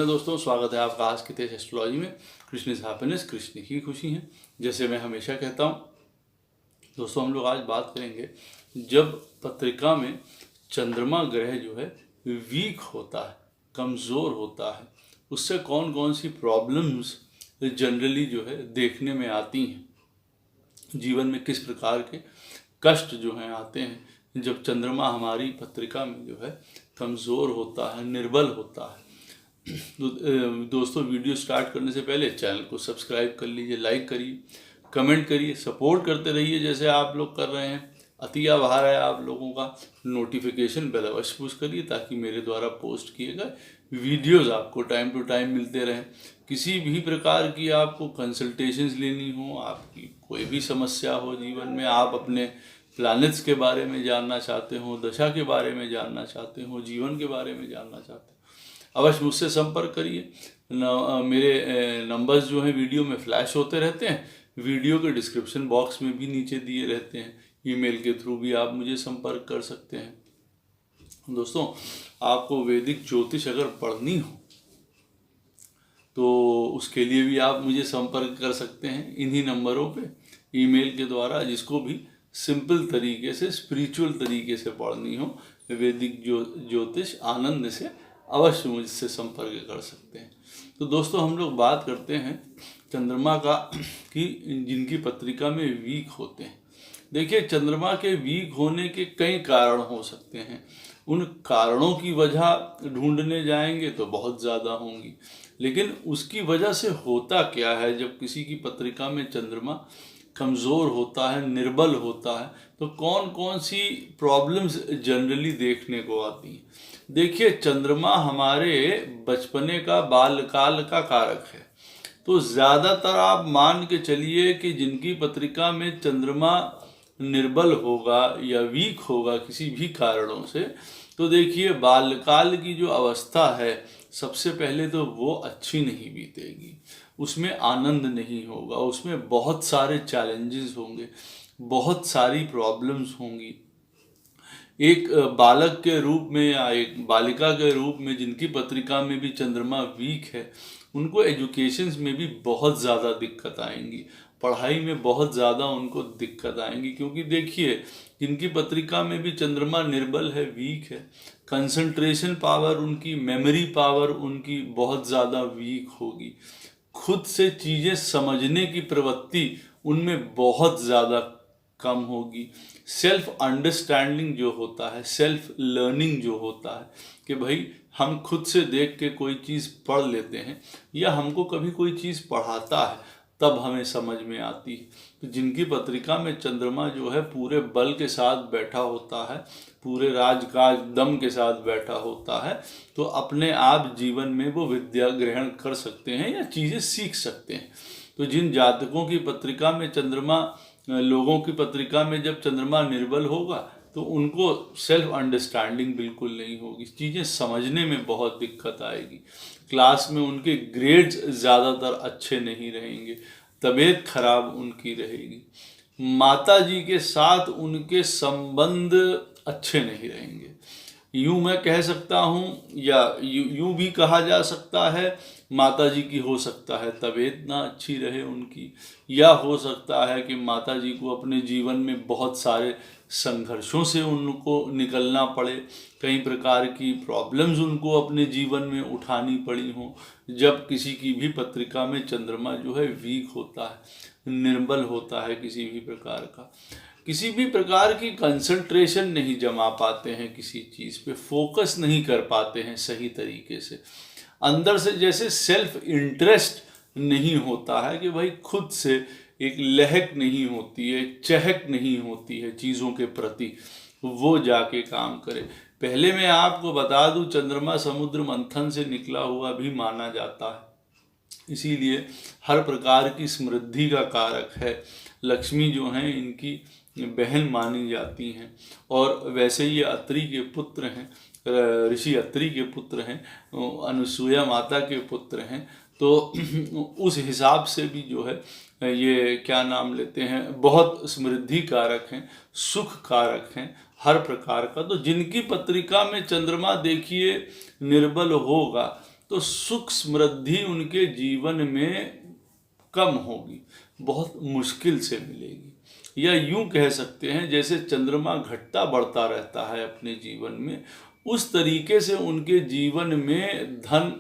कृष्णा दोस्तों, स्वागत है आपका आज के तेज एस्ट्रोलॉजी में। कृष्ण इज हैप्पीनेस, कृष्ण की खुशी है। जैसे मैं हमेशा कहता हूँ दोस्तों, हम लोग आज बात करेंगे जब पत्रिका में चंद्रमा ग्रह जो है वीक होता है, कमज़ोर होता है, उससे कौन कौन सी प्रॉब्लम्स जनरली जो है देखने में आती हैं, जीवन में किस प्रकार के कष्ट जो हैं आते हैं जब चंद्रमा हमारी पत्रिका में जो है कमज़ोर होता है, निर्बल होता है। तो दोस्तों, वीडियो स्टार्ट करने से पहले चैनल को सब्सक्राइब कर लीजिए, लाइक करिए, कमेंट करिए, सपोर्ट करते रहिए जैसे आप लोग कर रहे हैं। अति आभार है आप लोगों का। नोटिफिकेशन बेल अवश्य पुश करिए ताकि मेरे द्वारा पोस्ट किए गए वीडियोस आपको टाइम टू टाइम मिलते रहें। किसी भी प्रकार की आपको कंसल्टेशंस लेनी हो, आपकी कोई भी समस्या हो जीवन में, आप अपने प्लैनेट्स के बारे में जानना चाहते हो, दशा के बारे में जानना चाहते हो, जीवन के बारे में जानना चाहते हो, अवश्य मुझसे संपर्क करिए। मेरे नंबर्स जो हैं वीडियो में फ्लैश होते रहते हैं, वीडियो के डिस्क्रिप्शन बॉक्स में भी नीचे दिए रहते हैं। ईमेल के थ्रू भी आप मुझे संपर्क कर सकते हैं। दोस्तों, आपको वैदिक ज्योतिष अगर पढ़नी हो तो उसके लिए भी आप मुझे संपर्क कर सकते हैं इन्हीं नंबरों पे, ईमेल के द्वारा। जिसको भी सिंपल तरीके से, स्पिरिचुअल तरीके से पढ़नी हो, वैदिक ज्योतिष आनंद से अवश्य मुझसे संपर्क कर सकते हैं। तो दोस्तों, हम लोग बात करते हैं चंद्रमा का कि जिनकी पत्रिका में वीक होते हैं। देखिए, चंद्रमा के वीक होने के कई कारण हो सकते हैं। उन कारणों की वजह ढूंढने जाएंगे तो बहुत ज़्यादा होंगी, लेकिन उसकी वजह से होता क्या है जब किसी की पत्रिका में चंद्रमा कमज़ोर होता है, निर्बल होता है, तो कौन कौन सी प्रॉब्लम्स जनरली देखने को आती हैं। देखिए, चंद्रमा हमारे बचपने का, बालकाल का कारक है। तो ज़्यादातर आप मान के चलिए कि जिनकी पत्रिका में चंद्रमा निर्बल होगा या वीक होगा किसी भी कारणों से, तो देखिए बालकाल की जो अवस्था है, सबसे पहले तो वो अच्छी नहीं बीतेगी, उसमें आनंद नहीं होगा, उसमें बहुत सारे चैलेंजेस होंगे, बहुत सारी प्रॉब्लम्स होंगी। एक बालक के रूप में या एक बालिका के रूप में जिनकी पत्रिका में भी चंद्रमा वीक है, उनको एजुकेशंस में भी बहुत ज़्यादा दिक्कत आएंगी, पढ़ाई में बहुत ज़्यादा उनको दिक्कत आएंगी। क्योंकि देखिए, जिनकी पत्रिका में भी चंद्रमा निर्बल है, वीक है, कंसंट्रेशन पावर उनकी, मेमोरी पावर उनकी बहुत ज़्यादा वीक होगी। खुद से चीज़ें समझने की प्रवृत्ति उनमें बहुत ज़्यादा कम होगी। सेल्फ अंडरस्टैंडिंग जो होता है, सेल्फ लर्निंग जो होता है कि भाई हम खुद से देख के कोई चीज़ पढ़ लेते हैं या हमको कभी कोई चीज़ पढ़ाता है तब हमें समझ में आती है। तो जिनकी पत्रिका में चंद्रमा जो है पूरे बल के साथ बैठा होता है, पूरे राजकाज दम के साथ बैठा होता है, तो अपने आप जीवन में वो विद्या ग्रहण कर सकते हैं या चीज़ें सीख सकते हैं। तो जिन जातकों की पत्रिका में चंद्रमा, लोगों की पत्रिका में जब चंद्रमा निर्बल होगा तो उनको सेल्फ अंडरस्टैंडिंग बिल्कुल नहीं होगी, चीज़ें समझने में बहुत दिक्कत आएगी, क्लास में उनके ग्रेड्स ज़्यादातर अच्छे नहीं रहेंगे, तबीयत खराब उनकी रहेगी, माता जी के साथ उनके संबंध अच्छे नहीं रहेंगे। यूँ मैं कह सकता हूँ या यूँ भी कहा जा सकता है, माता जी की हो सकता है तबीयत ना अच्छी रहे उनकी, या हो सकता है कि माता जी को अपने जीवन में बहुत सारे संघर्षों से उनको निकलना पड़े, कई प्रकार की प्रॉब्लम्स उनको अपने जीवन में उठानी पड़ी हों जब किसी की भी पत्रिका में चंद्रमा जो है वीक होता है, निर्बल होता है। किसी भी प्रकार की कंसंट्रेशन नहीं जमा पाते हैं, किसी चीज़ पे फोकस नहीं कर पाते हैं सही तरीके से, अंदर से जैसे सेल्फ इंटरेस्ट नहीं होता है कि भाई खुद से एक लहक नहीं होती है, चहक नहीं होती है चीज़ों के प्रति, वो जाके काम करे। पहले मैं आपको बता दूं, चंद्रमा समुद्र मंथन से निकला हुआ भी माना जाता है, इसीलिए हर प्रकार की समृद्धि का कारक है। लक्ष्मी जो हैं इनकी बहन मानी जाती हैं, और वैसे ये अत्रि के पुत्र हैं, ऋषि अत्रि के पुत्र हैं, अनुसुईया माता के पुत्र हैं। तो उस हिसाब से भी जो है ये क्या नाम लेते हैं, बहुत समृद्धि कारक हैं, सुख कारक हैं हर प्रकार का। तो जिनकी पत्रिका में चंद्रमा देखिए निर्बल होगा तो सुख समृद्धि उनके जीवन में कम होगी, बहुत मुश्किल से मिलेगी। या यूं कह सकते हैं जैसे चंद्रमा घटता बढ़ता रहता है अपने जीवन में, उस तरीके से उनके जीवन में धन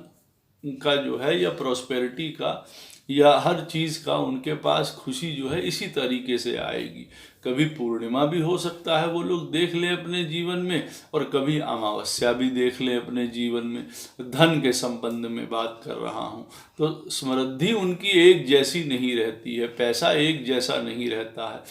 का जो है या प्रॉस्पेरिटी का या हर चीज़ का उनके पास खुशी जो है इसी तरीके से आएगी। कभी पूर्णिमा भी हो सकता है वो लोग देख लें अपने जीवन में, और कभी अमावस्या भी देख लें अपने जीवन में। धन के संबंध में बात कर रहा हूँ, तो समृद्धि उनकी एक जैसी नहीं रहती है, पैसा एक जैसा नहीं रहता है,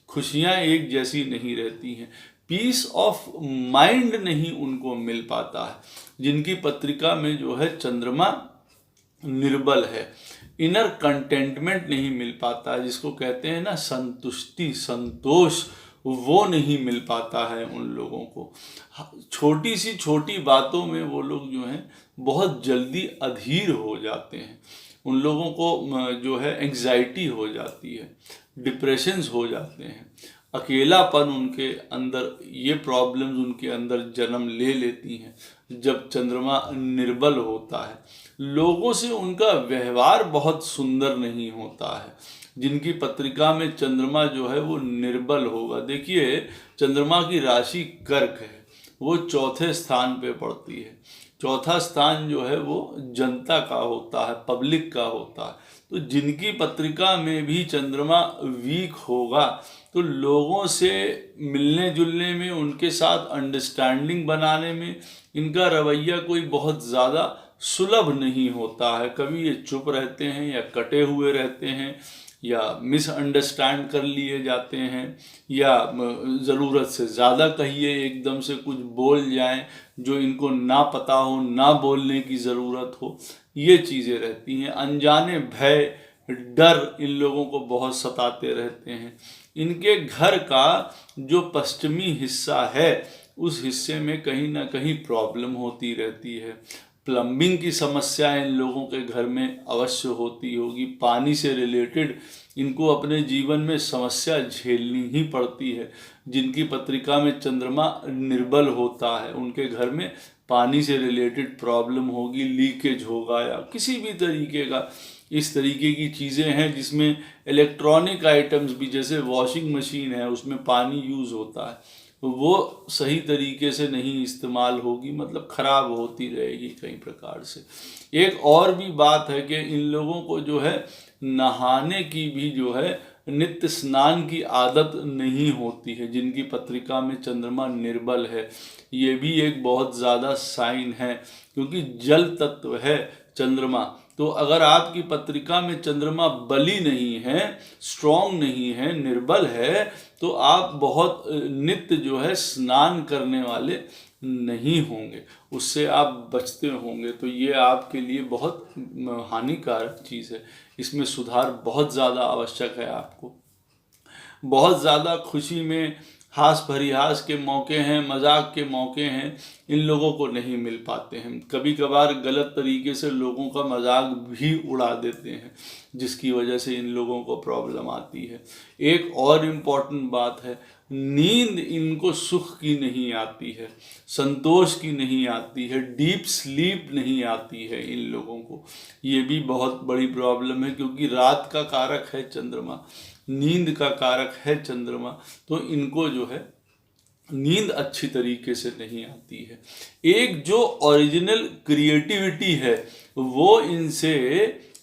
खुशियाँ एक जैसी नहीं रहती हैं, पीस ऑफ माइंड नहीं उनको मिल पाता है। जिनकी पत्रिका में जो है चंद्रमा निर्बल है, इनर कंटेंटमेंट नहीं मिल पाता, जिसको कहते हैं ना संतुष्टि, संतोष, वो नहीं मिल पाता है उन लोगों को। छोटी सी छोटी बातों में वो लोग जो हैं बहुत जल्दी अधीर हो जाते हैं। उन लोगों को जो है एंग्जाइटी हो जाती है, डिप्रेशंस हो जाते हैं, अकेलापन उनके अंदर, ये प्रॉब्लम्स उनके अंदर जन्म ले लेती हैं जब चंद्रमा निर्बल होता है। लोगों से उनका व्यवहार बहुत सुंदर नहीं होता है जिनकी पत्रिका में चंद्रमा जो है वो निर्बल होगा। देखिए चंद्रमा की राशि कर्क है, वो चौथे स्थान पे पड़ती है। चौथा स्थान जो है वो जनता का होता है, पब्लिक का होता है। तो जिनकी पत्रिका में भी चंद्रमा वीक होगा तो लोगों से मिलने जुलने में, उनके साथ अंडरस्टैंडिंग बनाने में इनका रवैया कोई बहुत ज़्यादा सुलभ नहीं होता है। कभी ये चुप रहते हैं या कटे हुए रहते हैं या मिसअंडरस्टैंड कर लिए जाते हैं, या ज़रूरत से ज़्यादा कहिए एकदम से कुछ बोल जाएं जो इनको ना पता हो, ना बोलने की ज़रूरत हो, ये चीज़ें रहती हैं। अनजाने भय, डर इन लोगों को बहुत सताते रहते हैं। इनके घर का जो पश्चिमी हिस्सा है उस हिस्से में कहीं ना कहीं प्रॉब्लम होती रहती है। प्लम्बिंग की समस्या इन लोगों के घर में अवश्य होती होगी। पानी से रिलेटेड इनको अपने जीवन में समस्या झेलनी ही पड़ती है। जिनकी पत्रिका में चंद्रमा निर्बल होता है उनके घर में पानी से रिलेटेड प्रॉब्लम होगी, लीकेज होगा या किसी भी तरीके का। इस तरीके की चीज़ें हैं जिसमें इलेक्ट्रॉनिक आइटम्स भी, जैसे वॉशिंग मशीन है उसमें पानी यूज़ होता है, तो वो सही तरीके से नहीं इस्तेमाल होगी, मतलब ख़राब होती रहेगी कई प्रकार से। एक और भी बात है कि इन लोगों को जो है नहाने की भी जो है नित्य स्नान की आदत नहीं होती है। जिनकी पत्रिका में चंद्रमा निर्बल है, ये भी एक बहुत ज़्यादा साइन है, क्योंकि जल तत्व है चंद्रमा। तो अगर आपकी पत्रिका में चंद्रमा बली नहीं है, स्ट्रॉन्ग नहीं है, निर्बल है, तो आप बहुत नित्य जो है स्नान करने वाले नहीं होंगे, उससे आप बचते होंगे। तो ये आपके लिए बहुत हानिकारक चीज़ है, इसमें सुधार बहुत ज़्यादा आवश्यक है आपको। बहुत ज़्यादा खुशी में हास परिहास के मौके हैं, मजाक के मौके हैं, इन लोगों को नहीं मिल पाते हैं। कभी कभार गलत तरीके से लोगों का मजाक भी उड़ा देते हैं, जिसकी वजह से इन लोगों को प्रॉब्लम आती है। एक और इम्पॉर्टेंट बात है, नींद इनको सुख की नहीं आती है, संतोष की नहीं आती है, डीप स्लीप नहीं आती है इन लोगों को। ये भी बहुत बड़ी प्रॉब्लम है, क्योंकि रात का कारक है चंद्रमा, नींद का कारक है चंद्रमा, तो इनको जो है नींद अच्छी तरीके से नहीं आती है। एक जो ओरिजिनल क्रिएटिविटी है वो इनसे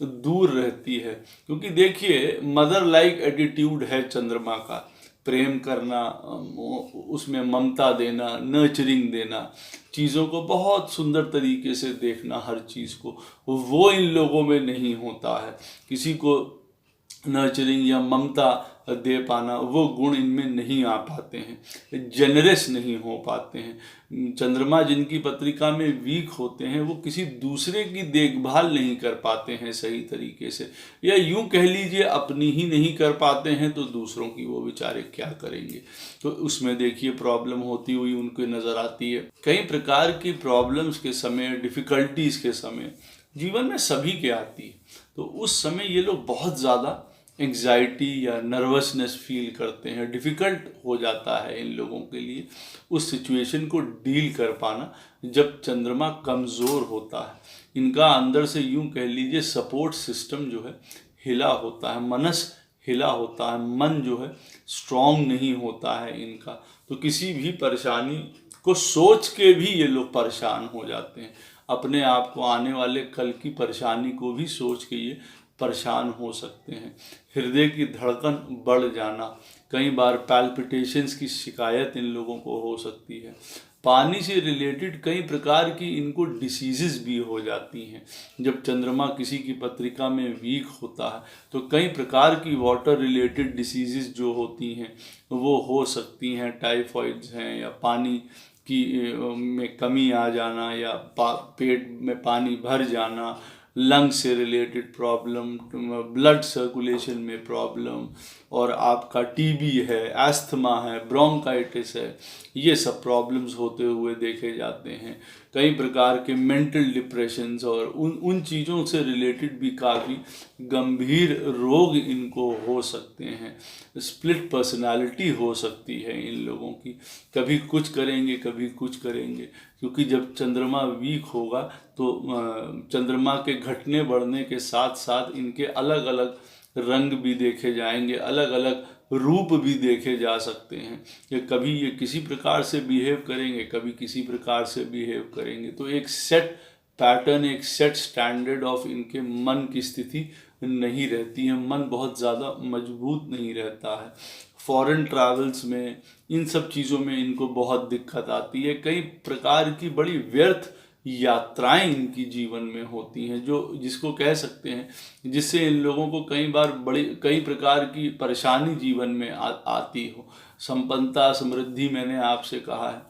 दूर रहती है, क्योंकि देखिए मदर लाइक एटीट्यूड है चंद्रमा का, प्रेम करना, उसमें ममता देना, नर्चरिंग देना, चीज़ों को बहुत सुंदर तरीके से देखना, हर चीज़ को, वो इन लोगों में नहीं होता है। किसी को नर्चरिंग या ममता दे पाना, वो गुण इनमें नहीं आ पाते हैं, जेनरस नहीं हो पाते हैं। चंद्रमा जिनकी पत्रिका में वीक होते हैं वो किसी दूसरे की देखभाल नहीं कर पाते हैं सही तरीके से, या यूं कह लीजिए अपनी ही नहीं कर पाते हैं, तो दूसरों की वो बेचारे क्या करेंगे। तो उसमें देखिए प्रॉब्लम होती हुई उनको नज़र आती है। कई प्रकार की प्रॉब्लम्स के समय, डिफ़िकल्टीज़ के समय जीवन में सभी के आती है, तो उस समय ये लोग बहुत ज़्यादा एंग्जाइटी या नर्वसनेस फील करते हैं। डिफ़िकल्ट हो जाता है इन लोगों के लिए उस सिचुएशन को डील कर पाना जब चंद्रमा कमज़ोर होता है। इनका अंदर से यूं कह लीजिए सपोर्ट सिस्टम जो है हिला होता है, मनस हिला होता है, मन जो है स्ट्रांग नहीं होता है इनका। तो किसी भी परेशानी को सोच के भी ये लोग परेशान हो जाते हैं, अपने आप को आने वाले कल की परेशानी को भी सोच के ये परेशान हो सकते हैं। हृदय की धड़कन बढ़ जाना, कई बार पैल्पिटेशंस की शिकायत इन लोगों को हो सकती है। पानी से रिलेटेड कई प्रकार की इनको डिसीजेस भी हो जाती हैं। जब चंद्रमा किसी की पत्रिका में वीक होता है तो कई प्रकार की वाटर रिलेटेड डिसीजेस जो होती हैं वो हो सकती हैं, टाइफॉइड्स हैं या पानी की में कमी आ जाना या पेट में पानी भर जाना, लंग से रिलेटेड प्रॉब्लम, ब्लड सर्कुलेशन में प्रॉब्लम, और आपका टीबी है, एस्थमा है, ब्रोंकाइटिस है, ये सब प्रॉब्लम्स होते हुए देखे जाते हैं। कई प्रकार के मेंटल डिप्रेशंस और उन चीज़ों से रिलेटेड भी काफ़ी गंभीर रोग इनको हो सकते हैं। स्प्लिट पर्सनालिटी हो सकती है इन लोगों की, कभी कुछ करेंगे कभी कुछ करेंगे, क्योंकि जब चंद्रमा वीक होगा तो चंद्रमा के घटने बढ़ने के साथ साथ इनके अलग अलग रंग भी देखे जाएंगे, अलग अलग रूप भी देखे जा सकते हैं कि कभी ये किसी प्रकार से बिहेव करेंगे, कभी किसी प्रकार से बिहेव करेंगे। तो एक सेट पैटर्न, एक सेट स्टैंडर्ड ऑफ इनके मन की स्थिति नहीं रहती है, मन बहुत ज़्यादा मजबूत नहीं रहता है। फॉरेन ट्रैवल्स में, इन सब चीज़ों में इनको बहुत दिक्कत आती है। कई प्रकार की बड़ी व्यर्थ यात्राएं इनकी जीवन में होती हैं, जो जिसको कह सकते हैं, जिससे इन लोगों को कई प्रकार की परेशानी जीवन में आती हो। संपन्नता, समृद्धि, मैंने आपसे कहा है,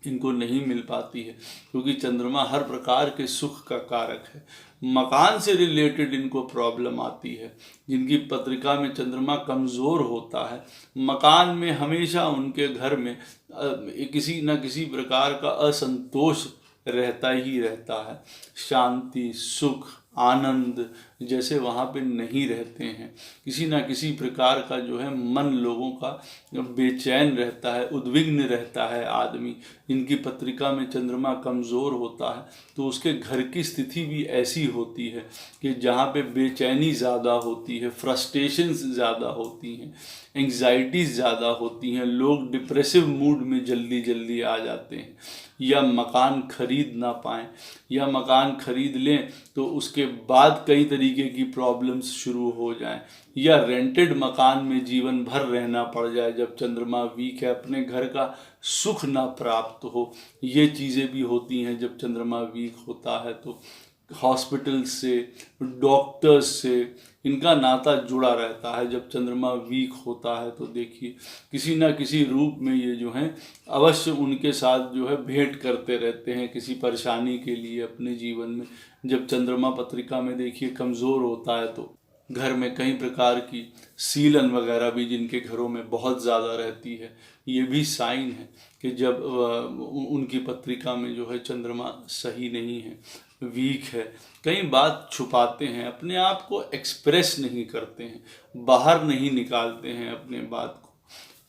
इनको नहीं मिल पाती है क्योंकि चंद्रमा हर प्रकार के सुख का कारक है। मकान से रिलेटेड इनको प्रॉब्लम आती है। जिनकी पत्रिका में चंद्रमा कमज़ोर होता है, मकान में हमेशा उनके घर में किसी न किसी प्रकार का असंतोष रहता ही रहता है। शांति, सुख, आनंद जैसे वहाँ पे नहीं रहते हैं। किसी ना किसी प्रकार का जो है मन लोगों का बेचैन रहता है, उद्विग्न रहता है आदमी। इनकी पत्रिका में चंद्रमा कमज़ोर होता है तो उसके घर की स्थिति भी ऐसी होती है कि जहाँ पे बेचैनी ज़्यादा होती है, फ्रस्ट्रेशंस ज़्यादा होती हैं, एंग्जाइटीज़ ज़्यादा होती हैं, लोग डिप्रेसिव मूड में जल्दी जल्दी आ जाते हैं, या मकान खरीद ना पाएँ, या मकान खरीद लें तो उसके बाद कई तरीके की प्रॉब्लम्स शुरू हो जाएं, या रेंटेड मकान में जीवन भर रहना पड़ जाए जब चंद्रमा वीक है, अपने घर का सुख ना प्राप्त हो। ये चीज़ें भी होती हैं जब चंद्रमा वीक होता है। तो हॉस्पिटल से, डॉक्टर्स से इनका नाता जुड़ा रहता है। जब चंद्रमा वीक होता है तो देखिए किसी ना किसी रूप में ये जो हैं अवश्य उनके साथ जो है भेंट करते रहते हैं किसी परेशानी के लिए अपने जीवन में। जब चंद्रमा पत्रिका में देखिए कमज़ोर होता है तो घर में कई प्रकार की सीलन वगैरह भी जिनके घरों में बहुत ज़्यादा रहती है, ये भी साइन है कि जब उनकी पत्रिका में जो है चंद्रमा सही नहीं है, वीक है। कई बात छुपाते हैं, अपने आप को एक्सप्रेस नहीं करते हैं, बाहर नहीं निकालते हैं, अपने बात को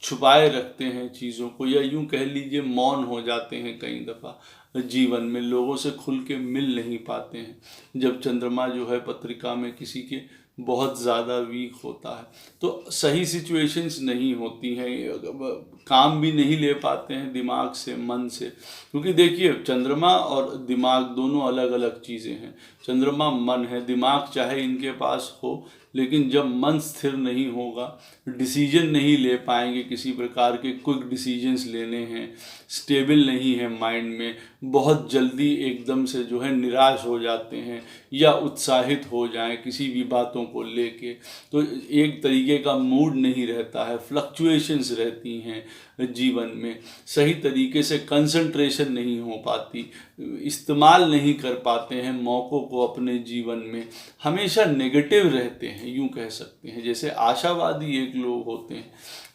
छुपाए रखते हैं चीज़ों को, या यूं कह लीजिए मौन हो जाते हैं। कई दफ़ा जीवन में लोगों से खुल के मिल नहीं पाते हैं जब चंद्रमा जो है पत्रिका में किसी के बहुत ज़्यादा वीक होता है। तो सही सिचुएशंस नहीं होती हैं, काम भी नहीं ले पाते हैं दिमाग से, मन से, क्योंकि देखिए चंद्रमा और दिमाग दोनों अलग अलग चीज़ें हैं। चंद्रमा मन है, दिमाग चाहे इनके पास हो, लेकिन जब मन स्थिर नहीं होगा, डिसीजन नहीं ले पाएंगे, किसी प्रकार के क्विक डिसीजंस लेने हैं, स्टेबल नहीं है माइंड में, बहुत जल्दी एकदम से जो है निराश हो जाते हैं या उत्साहित हो जाएं किसी भी बातों को लेके, तो एक तरीके का मूड नहीं रहता है, फ्लक्चुएशंस रहती हैं जीवन में, सही तरीके से कंसंट्रेशन नहीं हो पाती, इस्तेमाल नहीं कर पाते हैं मौक़ों को अपने जीवन में, हमेशा नेगेटिव रहते हैं, यूं कह सकते हैं। जैसे आशावादी एक लोग होते हैं,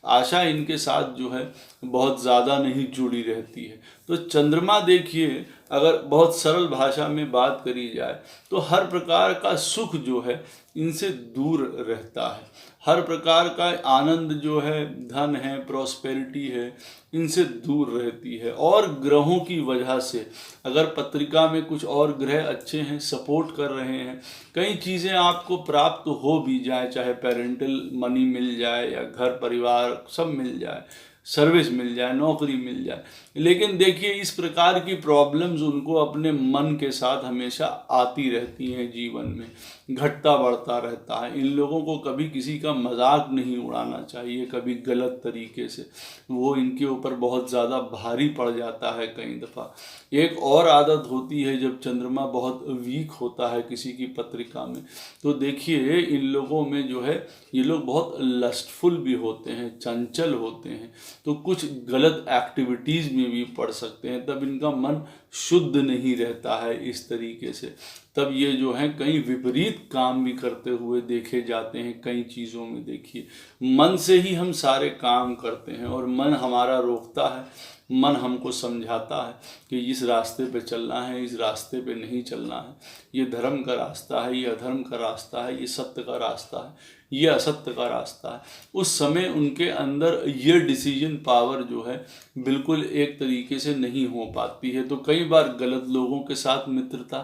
आशा इनके साथ जो है बहुत ज़्यादा नहीं जुड़ी रहती है। तो चंद्रमा देखिए अगर बहुत सरल भाषा में बात करी जाए तो हर प्रकार का सुख जो है इनसे दूर रहता है, हर प्रकार का आनंद जो है, धन है, प्रॉस्पेरिटी है, इनसे दूर रहती है। और ग्रहों की वजह से अगर पत्रिका में कुछ और ग्रह अच्छे हैं, सपोर्ट कर रहे हैं, कई चीज़ें आपको प्राप्त हो भी जाए, चाहे पेरेंटल मनी मिल जाए या घर परिवार सब मिल जाए, सर्विस मिल जाए, नौकरी मिल जाए, लेकिन देखिए इस प्रकार की प्रॉब्लम्स उनको अपने मन के साथ हमेशा आती रहती हैं, जीवन में घटता बढ़ता रहता है। इन लोगों को कभी किसी का मजाक नहीं उड़ाना चाहिए, कभी गलत तरीके से, वो इनके ऊपर बहुत ज़्यादा भारी पड़ जाता है कई दफ़ा। एक और आदत होती है, जब चंद्रमा बहुत वीक होता है किसी की पत्रिका में, तो देखिए इन लोगों में जो है, ये लोग बहुत लस्टफुल भी होते हैं, चंचल होते हैं, तो कुछ गलत एक्टिविटीज़ में भी पड़ सकते हैं, तब इनका मन शुद्ध नहीं रहता है इस तरीके से, तब ये जो है कई विपरीत काम भी करते हुए देखे जाते हैं। कई चीज़ों में देखिए मन से ही हम सारे काम करते हैं और मन हमारा रोकता है, मन हमको समझाता है कि इस रास्ते पे चलना है, इस रास्ते पे नहीं चलना है, ये धर्म का रास्ता है, ये अधर्म का रास्ता है, ये सत्य का रास्ता है, ये असत्य का रास्ता है। उस समय उनके अंदर ये डिसीजन पावर जो है बिल्कुल एक तरीके से नहीं हो पाती है। तो कई बार गलत लोगों के साथ मित्रता,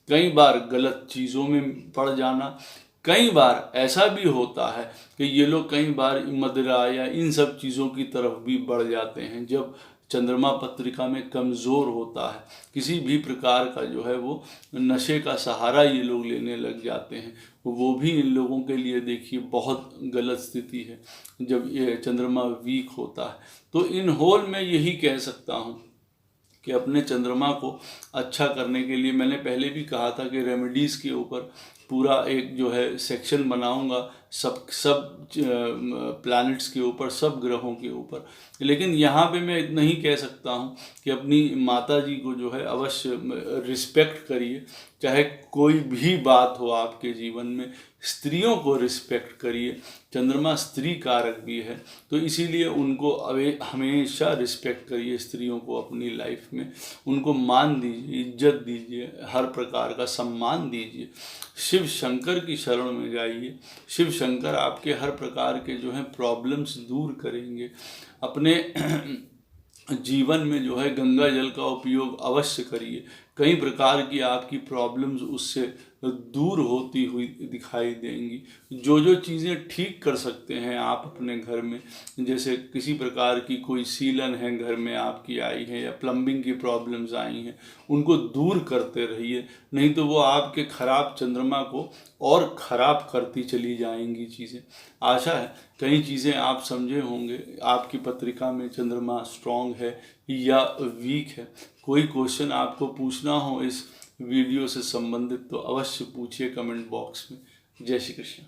कई बार गलत चीज़ों में पड़ जाना, कई बार ऐसा भी होता है कि ये लोग कई बार मदिरा या इन सब चीज़ों की तरफ भी बढ़ जाते हैं। जब चंद्रमा पत्रिका में कमज़ोर होता है, किसी भी प्रकार का जो है वो नशे का सहारा ये लोग लेने लग जाते हैं, वो भी इन लोगों के लिए देखिए बहुत गलत स्थिति है जब ये चंद्रमा वीक होता है। तो इन होल मैं यही कह सकता हूँ कि अपने चंद्रमा को अच्छा करने के लिए, मैंने पहले भी कहा था कि रेमेडीज़ के ऊपर पूरा एक जो है सेक्शन बनाऊंगा, सब प्लैनेट्स के ऊपर, सब ग्रहों के ऊपर। लेकिन यहाँ पे मैं इतना ही कह सकता हूँ कि अपनी माता जी को जो है अवश्य रिस्पेक्ट करिए, चाहे कोई भी बात हो आपके जीवन में, स्त्रियों को रिस्पेक्ट करिए। चंद्रमा स्त्री कारक भी है, तो इसीलिए उनको हमेशा रिस्पेक्ट करिए, स्त्रियों को अपनी लाइफ में, उनको मान दीजिए, इज्जत दीजिए, हर प्रकार का सम्मान दीजिए। शिव शंकर की शरण में जाइए, शिव शंकर आपके हर प्रकार के जो है प्रॉब्लम्स दूर करेंगे। अपने जीवन में जो है गंगा जल का उपयोग अवश्य करिए, कई प्रकार की आपकी प्रॉब्लम्स उससे दूर होती हुई दिखाई देंगी। जो जो चीज़ें ठीक कर सकते हैं आप अपने घर में, जैसे किसी प्रकार की कोई सीलन है घर में आपकी आई है या प्लम्बिंग की प्रॉब्लम्स आई हैं, उनको दूर करते रहिए, नहीं तो वो आपके खराब चंद्रमा को और ख़राब करती चली जाएंगी चीज़ें। आशा है कई चीज़ें आप समझे होंगे। आपकी पत्रिका में चंद्रमा स्ट्रॉन्ग है या वीक है, कोई क्वेश्चन आपको पूछना हो इस वीडियो से संबंधित तो अवश्य पूछिए कमेंट बॉक्स में। जय श्री कृष्ण।